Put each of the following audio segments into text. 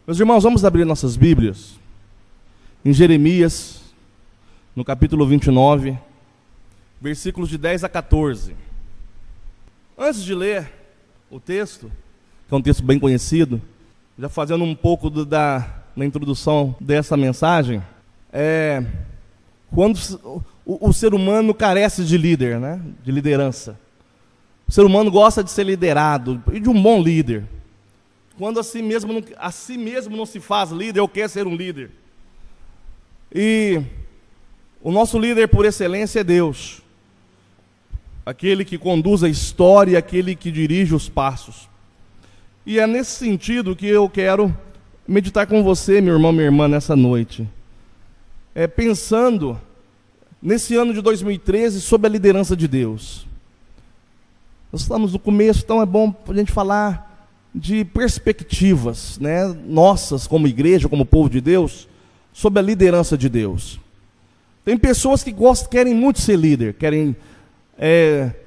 Meus irmãos, vamos abrir nossas Bíblias em Jeremias, no capítulo 29, versículos de 10 a 14. Antes de ler o texto, que é um texto bem conhecido, já fazendo um pouco na introdução dessa mensagem, quando o ser humano carece de líder, né? De liderança. O ser humano gosta de ser liderado, e de um bom líder. Quando a si mesmo não se faz líder, ou quer ser um líder. E o nosso líder por excelência é Deus. Aquele que conduz a história, aquele que dirige os passos. E é nesse sentido que eu quero meditar com você, meu irmão, minha irmã, nessa noite. Pensando nesse ano de 2013 sob a liderança de Deus. Nós estamos no começo, então é bom a gente falar de perspectivas, né, nossas como igreja, como povo de Deus, sob a liderança de Deus. Tem pessoas que querem muito ser líder, querem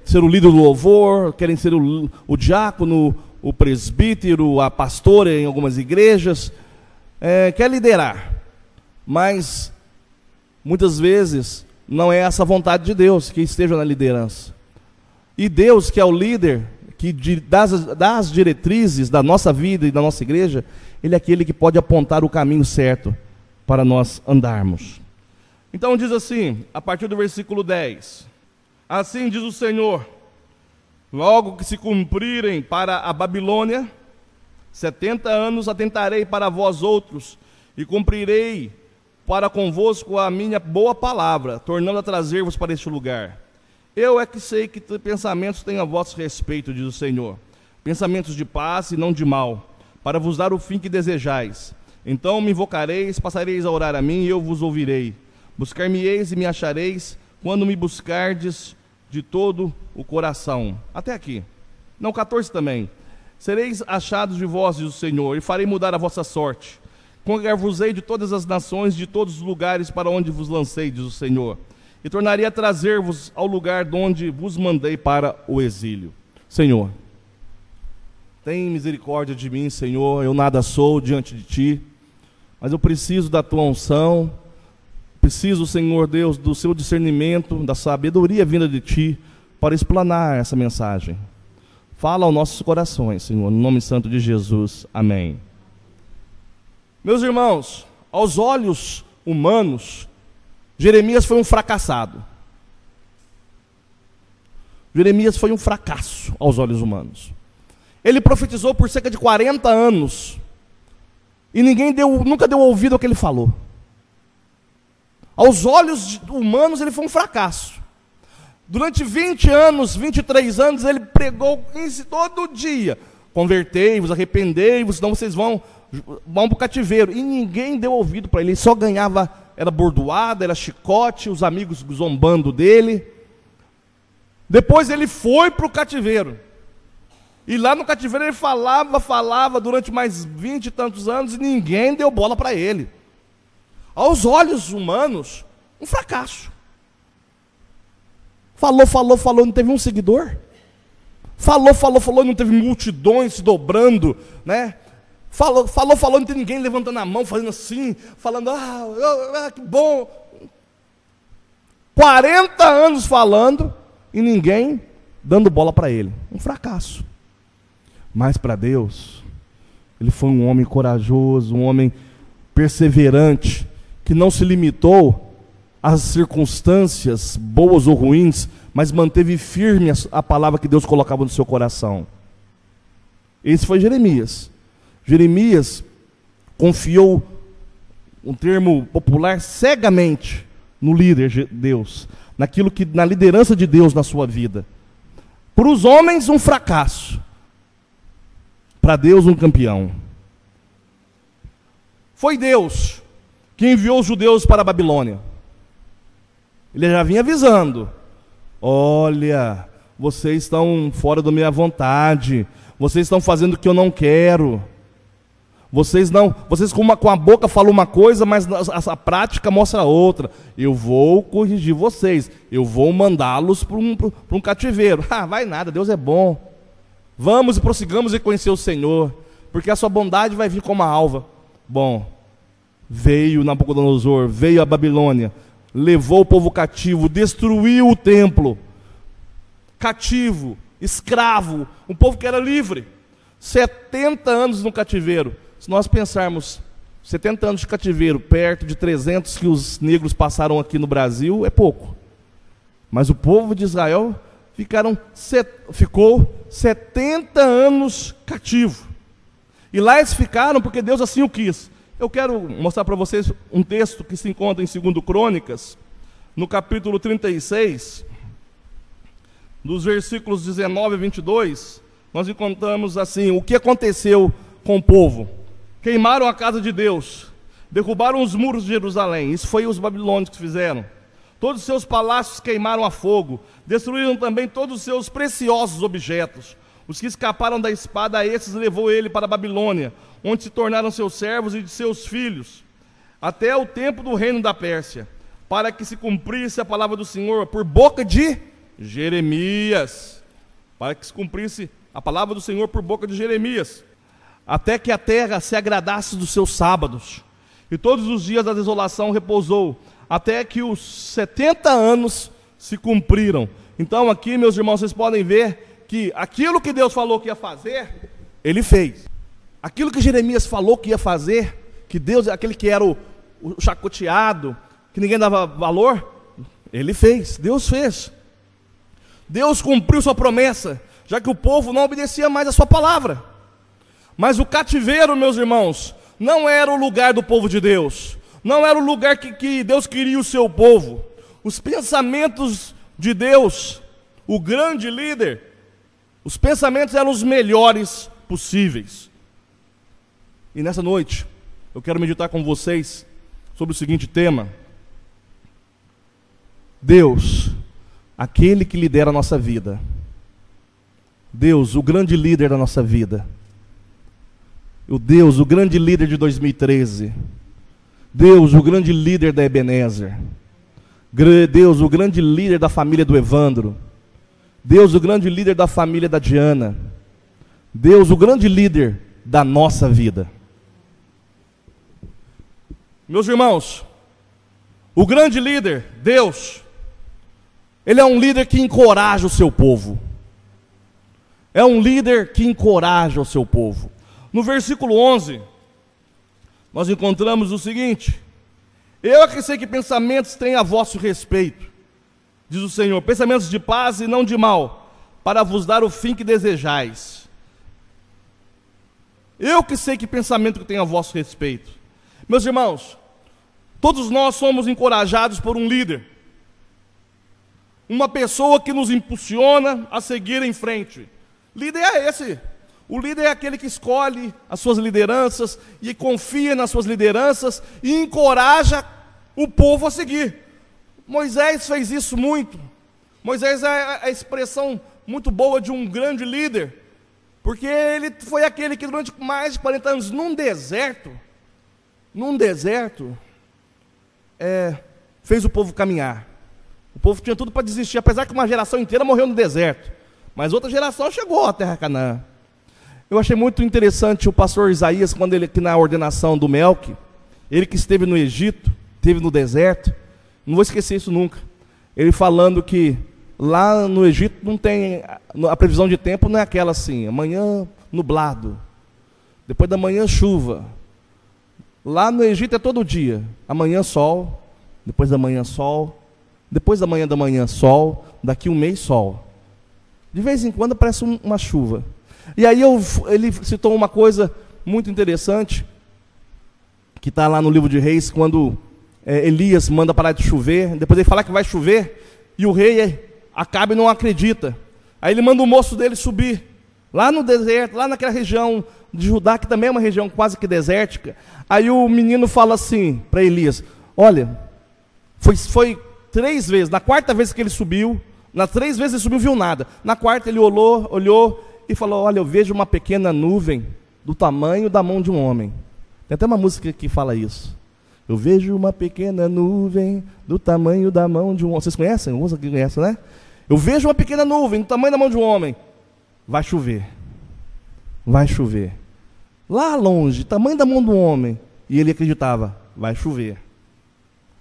ser o líder do louvor, querem ser o diácono, o presbítero, a pastora em algumas igrejas, quer liderar, mas muitas vezes não é essa a vontade de Deus que esteja na liderança. E Deus, que é o líder, que das diretrizes da nossa vida e da nossa igreja, Ele é aquele que pode apontar o caminho certo para nós andarmos. Então diz assim, a partir do versículo 10: assim diz o Senhor, logo que se cumprirem para a Babilônia 70 anos, atentarei para vós outros, e cumprirei para convosco a minha boa palavra, tornando a trazer-vos para este lugar. Eu é que sei que pensamentos tenho a vosso respeito, diz o Senhor, pensamentos de paz e não de mal, para vos dar o fim que desejais. Então me invocareis, passareis a orar a mim, e eu vos ouvirei. Buscar-me-eis e me achareis, quando me buscardes de todo o coração. Até aqui. Não, 14 também. Sereis achados de vós, diz o Senhor, e farei mudar a vossa sorte. Congregar-vos-ei de todas as nações, de todos os lugares para onde vos lancei, diz o Senhor. E tornaria a trazer-vos ao lugar de onde vos mandei para o exílio. Senhor, tem misericórdia de mim, Senhor, eu nada sou diante de Ti, mas eu preciso da Tua unção, preciso, Senhor Deus, do Seu discernimento, da sabedoria vinda de Ti, para explanar essa mensagem. Fala aos nossos corações, Senhor, no nome santo de Jesus, amém. Meus irmãos, aos olhos humanos, Jeremias foi um fracassado. Jeremias foi um fracasso aos olhos humanos. Ele profetizou por cerca de 40 anos. E ninguém nunca deu ouvido ao que ele falou. Aos olhos humanos ele foi um fracasso. Durante 20 anos, 23 anos, ele pregou isso todo dia. Convertei-vos, arrependei-vos, senão vocês vão para o cativeiro. E ninguém deu ouvido para ele. Ele só ganhava, era bordoada, era chicote, os amigos zombando dele. Depois ele foi para o cativeiro. E lá no cativeiro ele falava durante mais 20 e tantos anos, e ninguém deu bola para ele. Aos olhos humanos, um fracasso. Falou, não teve um seguidor. Falou, não teve multidões se dobrando, né? Falou, não tem ninguém levantando a mão, fazendo assim, falando, que bom. 40 anos falando, e ninguém dando bola para ele. Um fracasso. Mas para Deus, ele foi um homem corajoso, um homem perseverante, que não se limitou às circunstâncias boas ou ruins, mas manteve firme a palavra que Deus colocava no seu coração. Esse foi Jeremias. Jeremias confiou, um termo popular, cegamente no líder de Deus, na liderança de Deus na sua vida. Para os homens, um fracasso. Para Deus, um campeão. Foi Deus que enviou os judeus para a Babilônia. Ele já vinha avisando: olha, vocês estão fora da minha vontade, vocês estão fazendo o que eu não quero. Vocês com a boca falam uma coisa, mas a prática mostra outra. Eu vou corrigir vocês, eu vou mandá-los para um cativeiro. Vai nada, Deus é bom. Vamos e prossigamos em conhecer o Senhor, porque a sua bondade vai vir como a alva. Bom, veio Nabucodonosor, veio a Babilônia, levou o povo cativo, destruiu o templo. Cativo, escravo, um povo que era livre. 70 anos no cativeiro. Se nós pensarmos 70 anos de cativeiro, perto de 300 que os negros passaram aqui no Brasil, é pouco. Mas o povo de Israel ficou 70 anos cativo. E lá eles ficaram porque Deus assim o quis. Eu quero mostrar para vocês um texto que se encontra em 2 Crônicas, no capítulo 36, dos versículos 19 a 22, nós encontramos assim, o que aconteceu com o povo. Queimaram a casa de Deus, derrubaram os muros de Jerusalém, isso foi os babilônios que fizeram. Todos os seus palácios queimaram a fogo, destruíram também todos os seus preciosos objetos. Os que escaparam da espada, a esses levou ele para a Babilônia, onde se tornaram seus servos e de seus filhos, até o tempo do reino da Pérsia, para que se cumprisse a palavra do Senhor por boca de Jeremias. Para que se cumprisse a palavra do Senhor por boca de Jeremias. Até que a terra se agradasse dos seus sábados. E todos os dias da desolação repousou, até que os 70 anos se cumpriram. Então aqui, meus irmãos, vocês podem ver que aquilo que Deus falou que ia fazer, Ele fez. Aquilo que Jeremias falou que ia fazer, que Deus, aquele que era o chacoteado, que ninguém dava valor, Ele fez, Deus fez. Deus cumpriu sua promessa, já que o povo não obedecia mais a sua palavra. Mas o cativeiro, meus irmãos, não era o lugar do povo de Deus. Não era o lugar que Deus queria o seu povo. Os pensamentos de Deus, o grande líder, os pensamentos eram os melhores possíveis. E nessa noite, eu quero meditar com vocês sobre o seguinte tema: Deus, aquele que lidera a nossa vida. Deus, o grande líder da nossa vida. O Deus, o grande líder de 2013. Deus, o grande líder da Ebenezer. Deus, o grande líder da família do Evandro. Deus, o grande líder da família da Diana. Deus, o grande líder da nossa vida. Meus irmãos, o grande líder, Deus, Ele é um líder que encoraja o seu povo. É um líder que encoraja o seu povo. No versículo 11, nós encontramos o seguinte: eu é que sei que pensamentos têm a vosso respeito, diz o Senhor, pensamentos de paz e não de mal, para vos dar o fim que desejais. Eu que sei que pensamento que tem a vosso respeito. Meus irmãos, todos nós somos encorajados por um líder, uma pessoa que nos impulsiona a seguir em frente. Líder é esse. O líder é aquele que escolhe as suas lideranças e confia nas suas lideranças e encoraja o povo a seguir. Moisés fez isso muito. Moisés é a expressão muito boa de um grande líder, porque ele foi aquele que durante mais de 40 anos num deserto, fez o povo caminhar. O povo tinha tudo para desistir, apesar que uma geração inteira morreu no deserto, mas outra geração chegou à terra Canaã. Eu achei muito interessante o pastor Isaías, quando ele, aqui na ordenação do Melque, ele que esteve no Egito, esteve no deserto, não vou esquecer isso nunca, ele falando que lá no Egito não tem, a previsão de tempo não é aquela assim, amanhã nublado, depois da manhã chuva. Lá no Egito é todo dia, amanhã sol, depois da manhã sol, depois da manhã sol, daqui um mês sol. De vez em quando aparece uma chuva. E aí ele citou uma coisa muito interessante, que está lá no livro de Reis, quando Elias manda parar de chover, depois ele fala que vai chover, e o rei Acabe não acredita. Aí ele manda o moço dele subir, lá no deserto, lá naquela região de Judá, que também é uma região quase que desértica. Aí o menino fala assim para Elias: olha, foi 3 vezes, na quarta vez que ele subiu, nas 3 vezes ele subiu, viu nada. Na quarta ele olhou e falou: olha, eu vejo uma pequena nuvem do tamanho da mão de um homem. Tem até uma música que fala isso. Eu vejo uma pequena nuvem do tamanho da mão de um homem. Vocês conhecem? Usa que conhece, né? Eu vejo uma pequena nuvem do tamanho da mão de um homem. Vai chover. Vai chover. Lá longe, tamanho da mão de um homem. E ele acreditava, vai chover.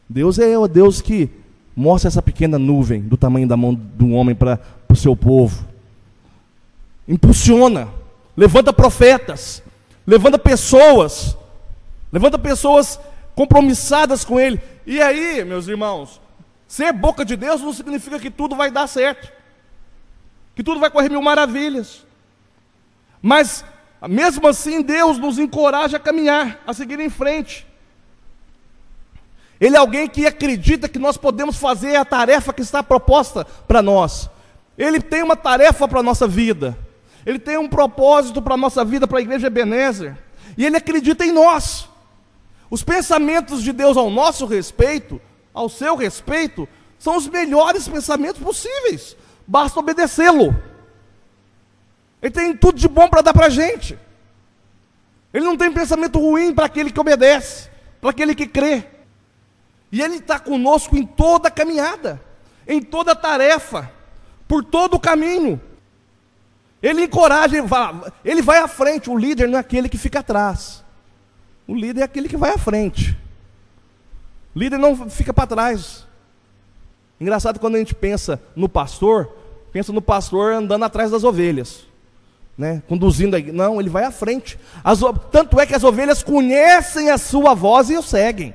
Deus é o Deus que mostra essa pequena nuvem do tamanho da mão do homem para o seu povo. Impulsiona, levanta profetas, levanta pessoas compromissadas com ele. E aí, meus irmãos, ser boca de Deus não significa que tudo vai dar certo, que tudo vai correr mil maravilhas. Mas, mesmo assim, Deus nos encoraja a caminhar, a seguir em frente. Ele é alguém que acredita que nós podemos fazer a tarefa que está proposta para nós. Ele tem uma tarefa para a nossa vida. Ele tem um propósito para a nossa vida, para a igreja Ebenezer. E Ele acredita em nós. Os pensamentos de Deus ao nosso respeito, ao seu respeito, são os melhores pensamentos possíveis. Basta obedecê-lo. Ele tem tudo de bom para dar para a gente. Ele não tem pensamento ruim para aquele que obedece, para aquele que crê. E Ele está conosco em toda a caminhada, em toda a tarefa, por todo o caminho. Ele encoraja, ele vai à frente. O líder não é aquele que fica atrás. O líder é aquele que vai à frente. O líder não fica para trás. Engraçado quando a gente pensa no pastor andando atrás das ovelhas, né? Conduzindo a... Não, ele vai à frente. Tanto é que as ovelhas conhecem a sua voz e o seguem.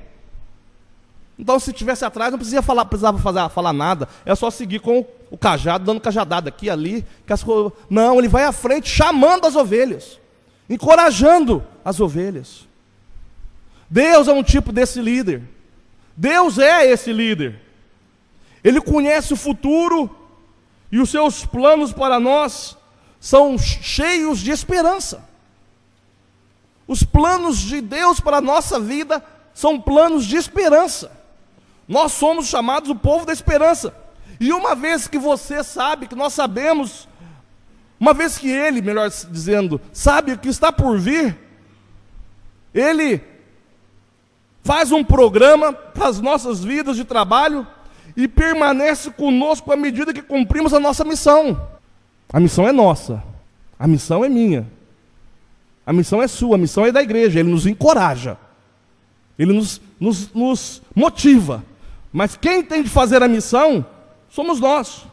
Então, se estivesse atrás, não precisava falar nada. É só seguir com o cajado, dando cajadada aqui, ali. Não, ele vai à frente, chamando as ovelhas, encorajando as ovelhas. Deus é um tipo desse líder. Deus é esse líder. Ele conhece o futuro e os seus planos para nós são cheios de esperança. Os planos de Deus para a nossa vida são planos de esperança. Nós somos chamados o povo da esperança. E uma vez que você sabe, que nós sabemos, uma vez que Ele, melhor dizendo, sabe o que está por vir, Ele faz um programa para as nossas vidas de trabalho e permanece conosco à medida que cumprimos a nossa missão. A missão é nossa, a missão é minha, a missão é sua, a missão é da igreja. Ele nos encoraja, Ele nos motiva. Mas quem tem de fazer a missão somos nós.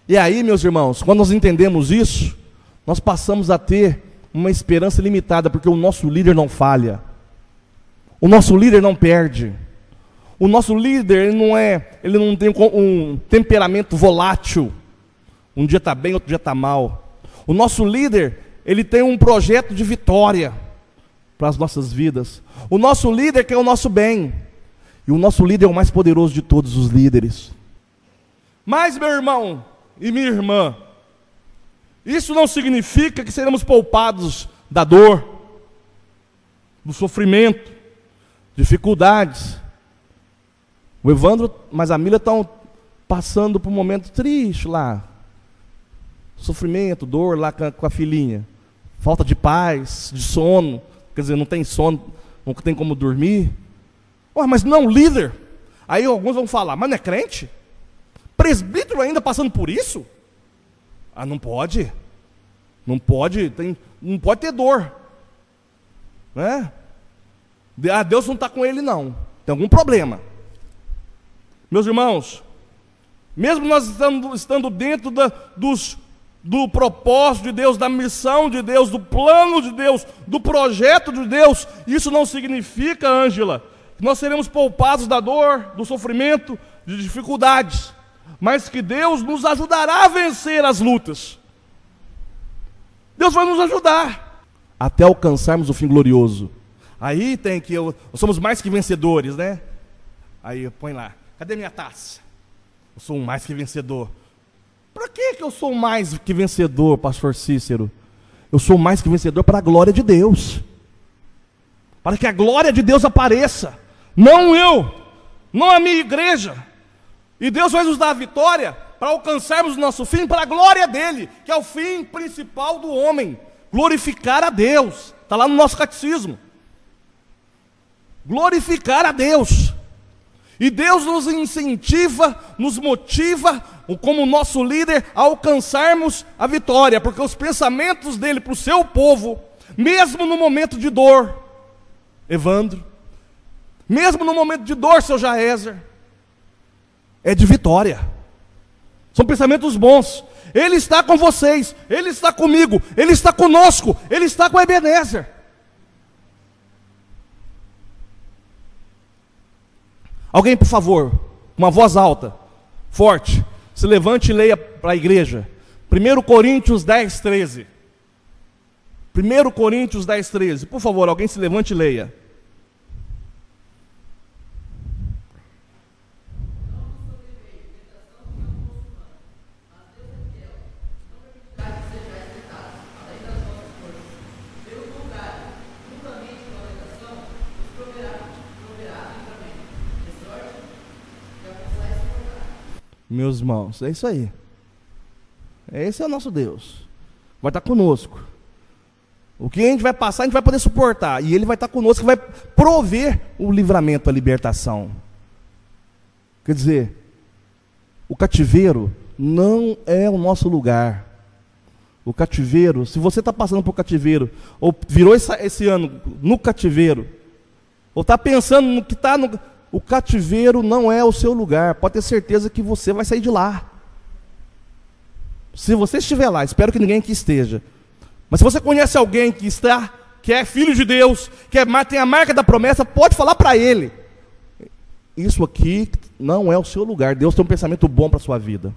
E aí, meus irmãos, quando nós entendemos isso, nós passamos a ter uma esperança limitada, porque o nosso líder não falha, o nosso líder não perde, o nosso líder ele não tem um temperamento volátil, um dia está bem, outro dia está mal. O nosso líder, ele tem um projeto de vitória para as nossas vidas. O nosso líder quer o nosso bem, e o nosso líder é o mais poderoso de todos os líderes. Mas, meu irmão e minha irmã, isso não significa que seremos poupados da dor, do sofrimento, dificuldades. O Evandro, mas a Mila estão passando por um momento triste lá. Sofrimento, dor lá com a filhinha. Falta de paz, de sono. Quer dizer, não tem sono, não tem como dormir. Mas não, líder. Aí alguns vão falar, mas não é crente? Presbítero ainda passando por isso? Não pode. Não pode, não pode ter dor. Né? Deus não está com ele não. Tem algum problema. Meus irmãos, mesmo nós estando dentro do propósito de Deus, da missão de Deus, do plano de Deus, do projeto de Deus, isso não significa, Ângela, que nós seremos poupados da dor, do sofrimento, de dificuldades, mas que Deus nos ajudará a vencer as lutas. Deus vai nos ajudar até alcançarmos o fim glorioso. Aí tem que somos mais que vencedores, né? Aí põe lá, cadê minha taça? Eu sou um mais que vencedor. Para que eu sou mais que vencedor, pastor Cícero? Eu sou mais que vencedor para a glória de Deus, para que a glória de Deus apareça, não eu, não a minha igreja. E Deus vai nos dar a vitória para alcançarmos o nosso fim, para a glória dele, que é o fim principal do homem, glorificar a Deus. Está lá no nosso catecismo, glorificar a Deus. E Deus nos incentiva, nos motiva, como nosso líder, a alcançarmos a vitória, porque os pensamentos dele para o seu povo, mesmo no momento de dor, Evandro. Mesmo no momento de dor, seu Jaézer, é de vitória. São pensamentos bons. Ele está com vocês, Ele está comigo, Ele está conosco, Ele está com Ebenezer. Alguém, por favor, uma voz alta, forte, se levante e leia para a igreja. 1 Coríntios 10, 13. 1 Coríntios 10, 13. Por favor, alguém se levante e leia. Meus irmãos, é isso aí. Esse é o nosso Deus. Vai estar conosco. O que a gente vai passar, a gente vai poder suportar. E Ele vai estar conosco, vai prover o livramento, a libertação. Quer dizer, o cativeiro não é o nosso lugar. O cativeiro, se você está passando por cativeiro, ou virou esse ano no cativeiro, ou está pensando no que está no... O cativeiro não é o seu lugar. Pode ter certeza que você vai sair de lá. Se você estiver lá, espero que ninguém aqui esteja. Mas se você conhece alguém que está, que é filho de Deus, tem a marca da promessa, pode falar para ele. Isso aqui não é o seu lugar. Deus tem um pensamento bom para a sua vida.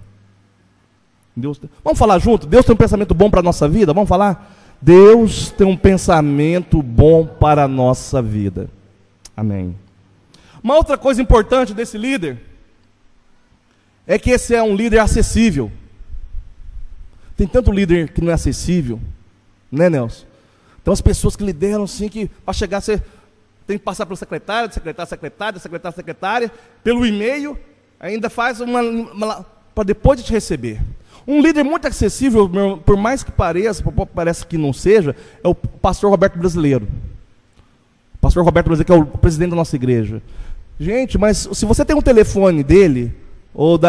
Vamos falar junto? Deus tem um pensamento bom para a nossa vida? Vamos falar? Deus tem um pensamento bom para a nossa vida. Amém. Uma outra coisa importante desse líder é que esse é um líder acessível. Tem tanto líder que não é acessível, né, Nelson? Tem umas pessoas que lideram assim que para chegar você tem que passar pelo secretário, secretária, pelo e-mail, ainda faz uma para depois de te receber. Um líder muito acessível, por mais que pareça, parece que não seja, é o pastor Roberto Brasileiro. O pastor Roberto Brasileiro, que é o presidente da nossa igreja. Gente, mas se você tem um telefone dele, ou do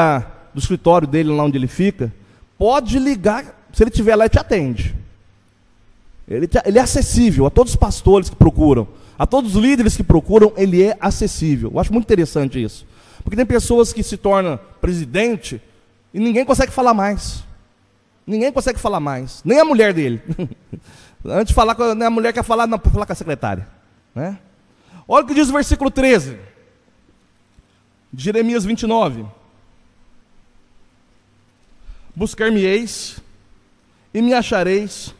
escritório dele, lá onde ele fica, pode ligar, se ele estiver lá, ele te atende. Ele é acessível a todos os pastores que procuram, a todos os líderes que procuram, ele é acessível. Eu acho muito interessante isso. Porque tem pessoas que se tornam presidente e ninguém consegue falar mais. Ninguém consegue falar mais, nem a mulher dele. Antes de falar com a mulher, quer falar, não, para falar com a secretária. Né? Olha o que diz o versículo 13. De Jeremias 29. Buscar-me-eis e me achareis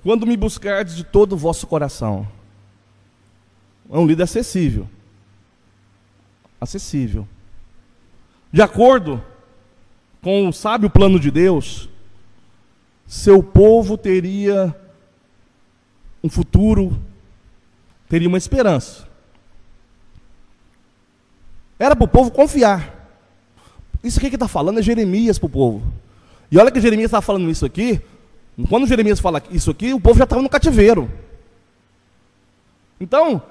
quando me buscardes de todo o vosso coração. É um líder acessível. Acessível. De acordo com o sábio plano de Deus, seu povo teria um futuro, teria uma esperança. Era para o povo confiar. Isso aqui que está falando é Jeremias para o povo. E olha que Jeremias está falando isso aqui. Quando Jeremias fala isso aqui, o povo já estava no cativeiro. Então,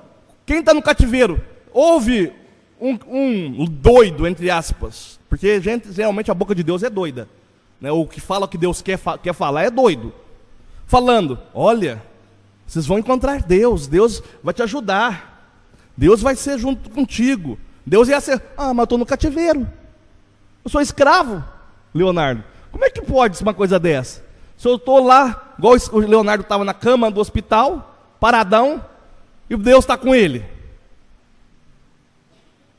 quem está no cativeiro, houve um doido, entre aspas. Porque geralmente a boca de Deus é doida. Né? O que fala o que Deus quer falar é doido. Falando, olha, vocês vão encontrar Deus. Deus vai te ajudar. Deus vai ser junto contigo. Deus ia ser, mas eu estou no cativeiro. Eu sou escravo, Leonardo. Como é que pode uma coisa dessa? Se eu estou lá, igual o Leonardo estava na cama do hospital, paradão, e Deus está com ele.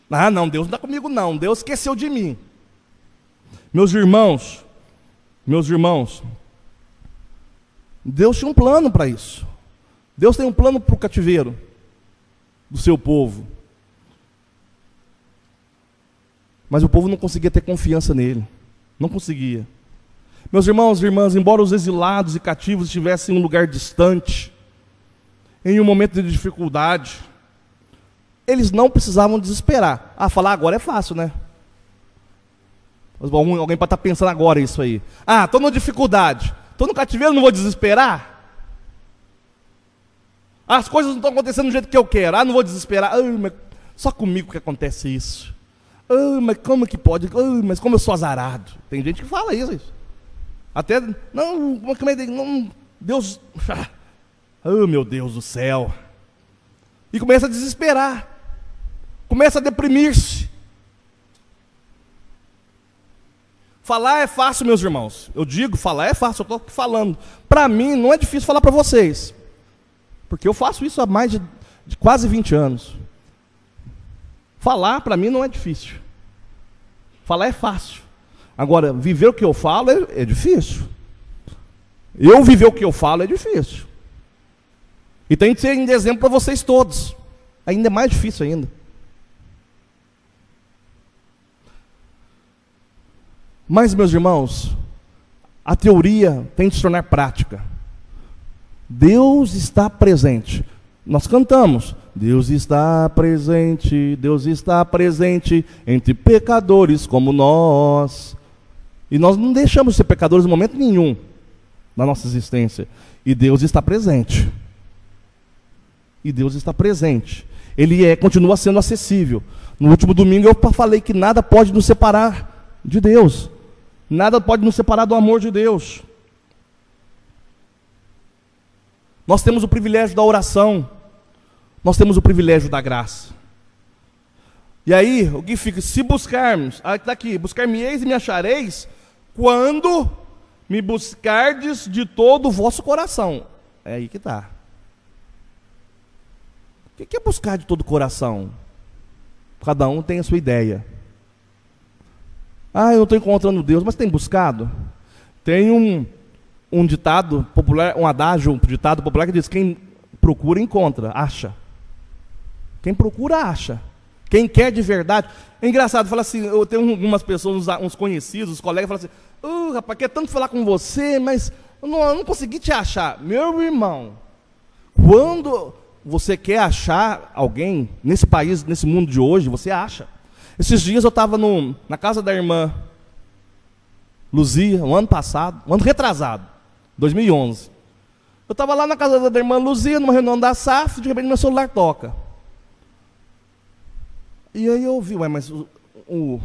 Não, Deus não está comigo não, Deus esqueceu de mim. Meus irmãos, Deus tinha um plano para isso. Deus tem um plano para o cativeiro do seu povo. Mas o povo não conseguia ter confiança nele. Não conseguia. Meus irmãos e irmãs, embora os exilados e cativos estivessem em um lugar distante, em um momento de dificuldade, eles não precisavam desesperar. Falar agora é fácil, né? Alguém pode estar pensando agora isso aí. Estou na dificuldade. Estou no cativeiro, não vou desesperar? As coisas não estão acontecendo do jeito que eu quero. Não vou desesperar. Mas só comigo que acontece isso. Mas como que pode? Mas como eu sou azarado. Tem gente que fala isso. Até, Deus, meu Deus do céu. E começa a desesperar. Começa a deprimir-se. Falar é fácil, meus irmãos. Eu digo, falar é fácil, eu estou falando. Para mim, não é difícil falar para vocês. Porque eu faço isso há mais de quase 20 anos. Falar, para mim, não é difícil. Falar é fácil. Agora, viver o que eu falo é difícil. Eu viver o que eu falo é difícil. E tem que ser de exemplo para vocês todos. Ainda é mais difícil ainda. Mas, meus irmãos, a teoria tem de se tornar prática. Deus está presente. Nós cantamos, Deus está presente entre pecadores como nós. E nós não deixamos de ser pecadores em momento nenhum na nossa existência. E Deus está presente. E Deus está presente. Ele continua sendo acessível. No último domingo eu falei que nada pode nos separar de Deus. Nada pode nos separar do amor de Deus. Nós temos o privilégio da oração. Nós temos o privilégio da graça. E aí, o que fica? Se buscarmos, está aqui, buscar-me-eis e me achareis, quando me buscardes de todo o vosso coração. É aí que está. O que é buscar de todo o coração? Cada um tem a sua ideia. Eu não estou encontrando Deus, mas tem buscado? Tem um ditado popular, um adágio, um ditado popular que diz: quem procura, encontra, acha. Quem procura, acha. Quem quer de verdade. É engraçado, fala assim, eu tenho algumas pessoas, uns conhecidos, uns colegas, falam assim: rapaz, quer tanto falar com você, mas eu não consegui te achar. Meu irmão, quando você quer achar alguém, nesse país, nesse mundo de hoje, você acha. Esses dias eu estava na casa da irmã Luzia, um ano passado, um ano retrasado, 2011. Eu estava lá na casa da irmã Luzia, numa reunião da SAF, de repente meu celular toca. E aí eu vi, mas eu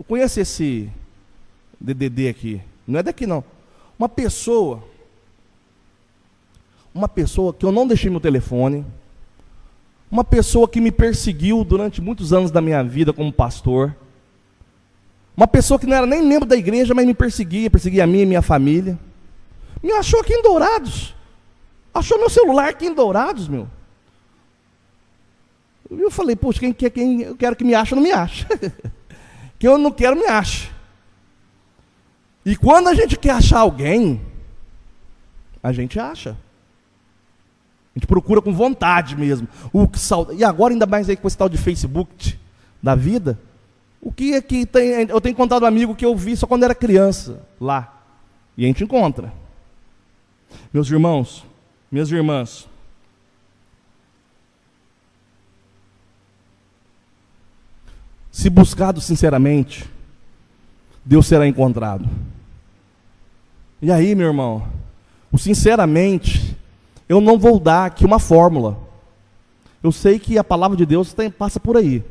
conheço esse DDD aqui, não é daqui não. Uma pessoa que eu não deixei meu telefone, uma pessoa que me perseguiu durante muitos anos da minha vida como pastor, uma pessoa que não era nem membro da igreja, mas me perseguia a mim e minha família, me achou aqui em Dourados, achou meu celular aqui em Dourados, meu. E eu falei, poxa, quem eu quero que me ache, não me ache. Quem eu não quero, me ache. E quando a gente quer achar alguém, a gente acha. A gente procura com vontade mesmo. E agora, ainda mais aí com esse tal de Facebook da vida, o que é que tem? Eu tenho encontrado um amigo que eu vi só quando era criança, lá. E a gente encontra. Meus irmãos, minhas irmãs, se buscado sinceramente, Deus será encontrado. E aí, meu irmão, o sinceramente, eu não vou dar aqui uma fórmula. Eu sei que a palavra de Deus passa por aí,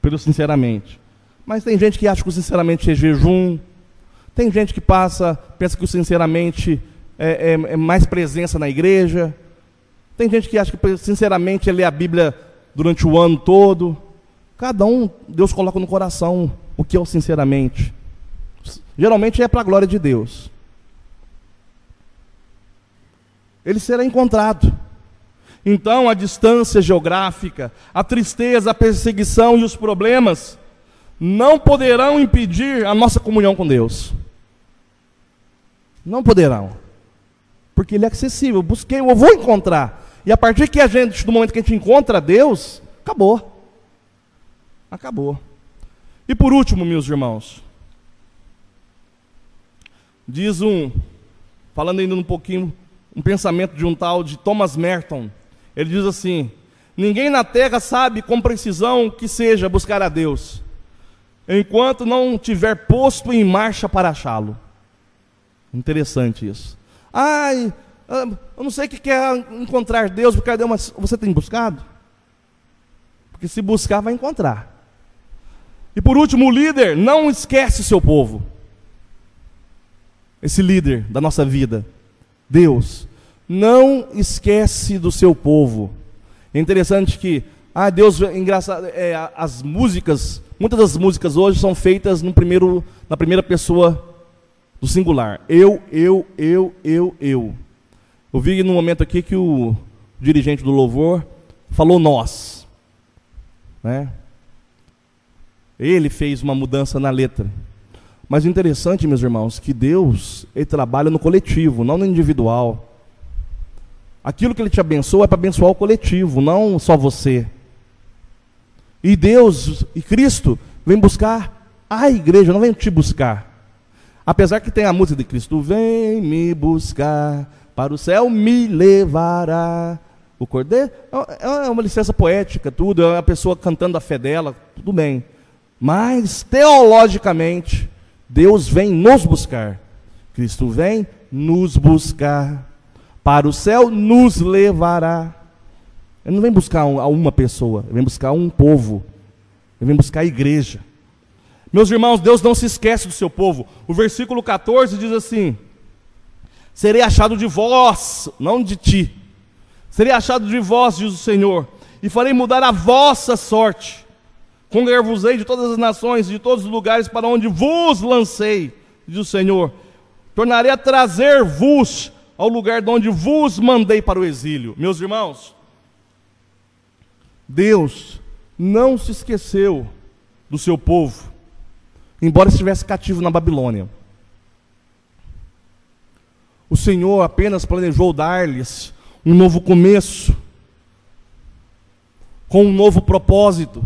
pelo sinceramente. Mas tem gente que acha que o sinceramente é jejum. Tem gente que pensa que o sinceramente é mais presença na igreja. Tem gente que acha que sinceramente é ler a Bíblia durante o ano todo. Cada um, Deus coloca no coração o que é o sinceramente. Geralmente é para a glória de Deus. Ele será encontrado. Então a distância geográfica, a tristeza, a perseguição e os problemas não poderão impedir a nossa comunhão com Deus. Não poderão. Porque Ele é acessível. Eu busquei, eu vou encontrar. E a partir do momento que a gente encontra Deus, acabou. Acabou. E por último, meus irmãos, falando ainda um pouquinho, um pensamento de um tal de Thomas Merton. Ele diz assim: ninguém na terra sabe com precisão o que seja buscar a Deus, enquanto não tiver posto em marcha para achá-lo. Interessante isso. Eu não sei o que é encontrar Deus, mas você tem buscado? Porque se buscar, vai encontrar. E por último, o líder não esquece o seu povo. Esse líder da nossa vida, Deus, não esquece do seu povo. É interessante que, Deus, engraçado, as músicas, muitas das músicas hoje são feitas na primeira pessoa do singular. Eu. Eu vi no momento aqui que o dirigente do louvor falou nós, né? Ele fez uma mudança na letra. Mas o interessante, meus irmãos, que Deus, Ele trabalha no coletivo, não no individual. Aquilo que Ele te abençoa é para abençoar o coletivo, não só você. E Deus, e Cristo, vem buscar a igreja, não vem te buscar. Apesar que tem a música de Cristo, vem me buscar, para o céu me levará. O cordeiro é uma licença poética, tudo, é a pessoa cantando a fé dela, tudo bem. Mas, teologicamente, Deus vem nos buscar. Cristo vem nos buscar. Para o céu nos levará. Ele não vem buscar uma pessoa, ele vem buscar um povo. Ele vem buscar a igreja. Meus irmãos, Deus não se esquece do seu povo. O versículo 14 diz assim: serei achado de vós, não de ti. Serei achado de vós, diz o Senhor, e farei mudar a vossa sorte. Congregar-vos-ei de todas as nações, de todos os lugares para onde vos lancei, diz o Senhor. Tornarei a trazer-vos ao lugar de onde vos mandei para o exílio. Meus irmãos, Deus não se esqueceu do seu povo, embora estivesse cativo na Babilônia. O Senhor apenas planejou dar-lhes um novo começo, com um novo propósito.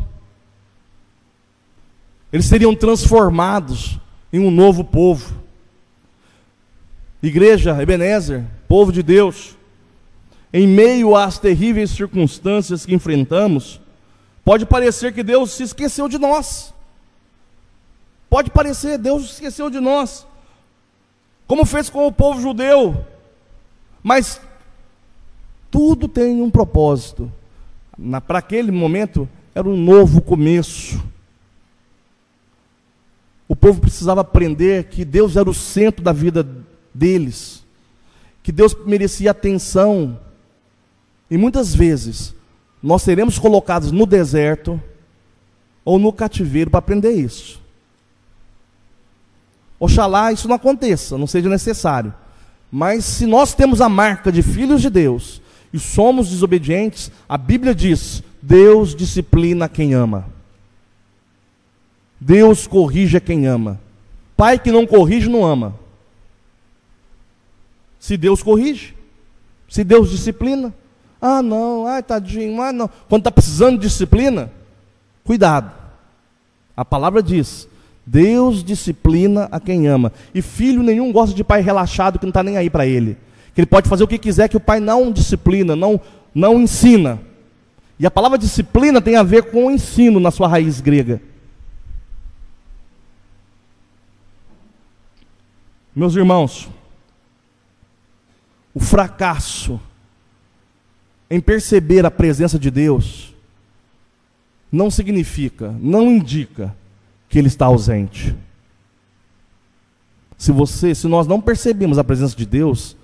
Eles seriam transformados em um novo povo. Igreja, Ebenezer, povo de Deus, em meio às terríveis circunstâncias que enfrentamos, pode parecer que Deus se esqueceu de nós. Pode parecer, Deus se esqueceu de nós, como fez com o povo judeu. Mas tudo tem um propósito. Para aquele momento, era um novo começo. O povo precisava aprender que Deus era o centro da vida deles, que Deus merecia atenção. E muitas vezes nós seremos colocados no deserto ou no cativeiro para aprender isso. Oxalá isso não aconteça, não seja necessário. Mas se nós temos a marca de filhos de Deus e somos desobedientes, a Bíblia diz: Deus disciplina quem ama. Deus corrige a quem ama. Pai que não corrige não ama. Se Deus corrige, se Deus disciplina, não, tadinho, não. Quando está precisando de disciplina, cuidado. A palavra diz: Deus disciplina a quem ama. E filho nenhum gosta de pai relaxado que não está nem aí para ele. Que ele pode fazer o que quiser, que o pai não disciplina, não ensina. E a palavra disciplina tem a ver com o ensino na sua raiz grega. Meus irmãos, o fracasso em perceber a presença de Deus não significa, não indica que Ele está ausente. Se nós não percebemos a presença de Deus,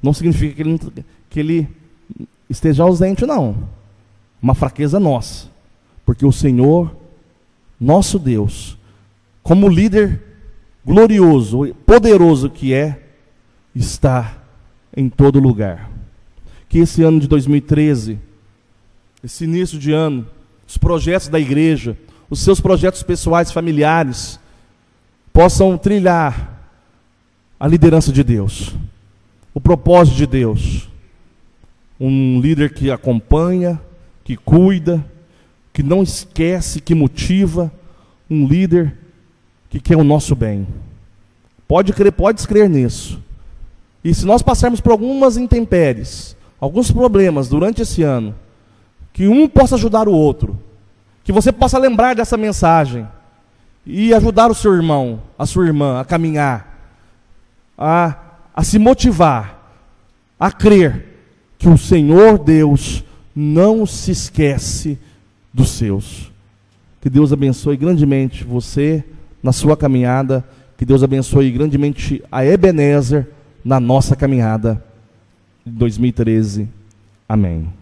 não significa que Ele esteja ausente, não. Uma fraqueza nossa. Porque o Senhor, nosso Deus, como líder glorioso, poderoso que é, está em todo lugar. Que esse ano de 2013, esse início de ano, os projetos da igreja, os seus projetos pessoais, familiares, possam trilhar a liderança de Deus, o propósito de Deus. Um líder que acompanha, que cuida, que não esquece, que motiva, um líder que quer o nosso bem. Pode crer nisso. E se nós passarmos por algumas intempéries, alguns problemas durante esse ano, que um possa ajudar o outro, que você possa lembrar dessa mensagem e ajudar o seu irmão, a sua irmã a caminhar, a se motivar, a crer que o Senhor Deus não se esquece dos seus. Que Deus abençoe grandemente você na sua caminhada, que Deus abençoe grandemente a Ebenezer na nossa caminhada. de 2013. Amém.